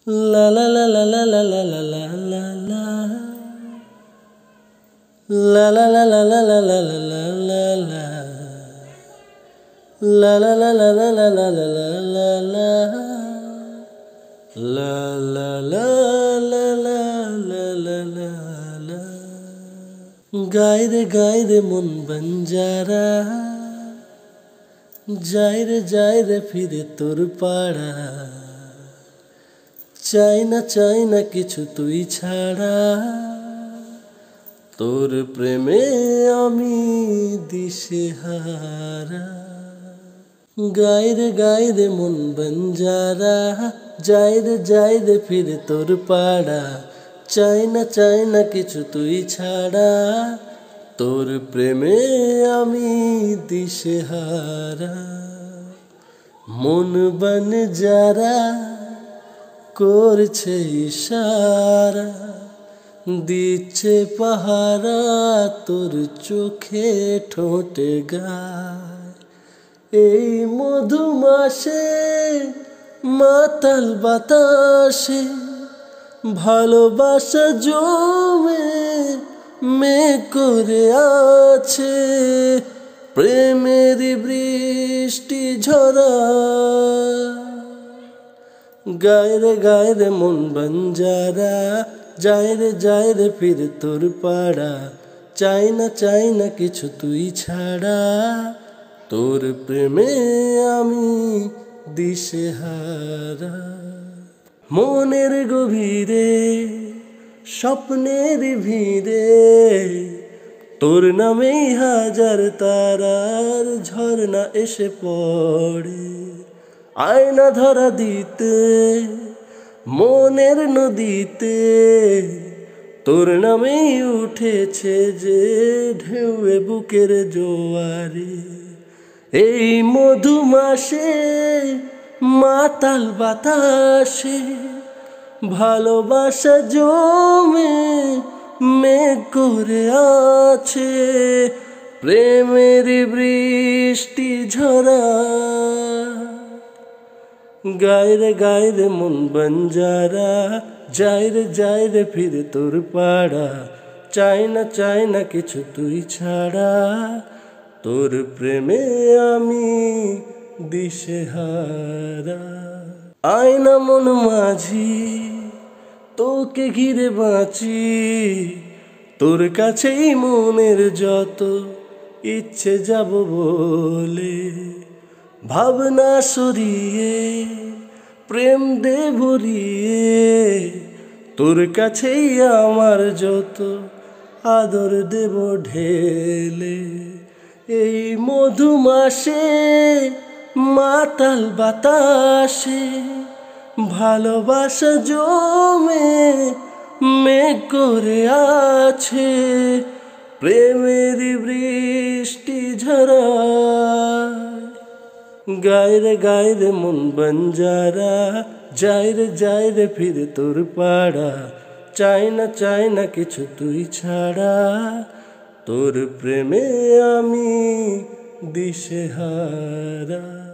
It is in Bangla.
La la la la la la la la la la la. La la la la la la la la la la la. La la la la la la la la la la la. La la la la la la la la la. गाय रे मन बंजारा जाय रे फिर तोर पाड़ा चाই না কিছু তুই ছাড়া তোর প্রেমে আমি দিশেহারা গায় রে মন বঞ্জারা যাই রে ফির তোর পাড়া চাই না কিছু তুই ছাড়া তোর প্রেমে আমি দিশেহারা মন বঞ্জারা করছে ইশারা দিচ্ছে পাহারা তোর চোখে ঠোঁটে গায় এই মধুমাসে মাতাল বাতাসে ভালোবাসা জমে মেঘ করে আছে প্রেমের বৃষ্টি ঝরা গায় রে মন বঞ্জারা যাই রে ফির তোর পাড়া চাই না কিছু তুই ছাড়া তোর প্রেমে আমি দিশেহারা মনের গভীরে স্বপ্নের ভিড়ে তোর নামেই হাজার তারার ঝরনা এসে পড়ে আয়না ধরা দিতে মনের নদীতে তোর নামেই উঠেছে যে ঢেউয়ে বুকের জোয়ারে এই মধুমাসে মাতাল বাতাসে ভালোবাসা জমে মেঘ করে আছে প্রেমের বৃষ্টি ঝরা গায় রে মন বঞ্জারা যাই রে ফির তোর পাড়া চাই না কিছু তুই ছাড়া তোর প্রেমে আমি দিশেহারা আয়না মন মাঝি তোকে ঘিরে বাঁচি তোর কাছেই মনের যত ইচ্ছে যাব বলে ভাবনা সরিয়ে প্রেম দে ভরিয়ে তোর কাছেই আমার যত আদর দেব ঢেলে এই মধুমাসে মাতাল বাতাসে ভালোবাসা জমে মেঘ করে আছে প্রেমের বৃষ্টি ঝরা গায় রে মন বঞ্জারা যাই রে ফির তোর পাড়া চাই না কিছু তুই ছাড়া তোর প্রেমে আমি দিশেহারা।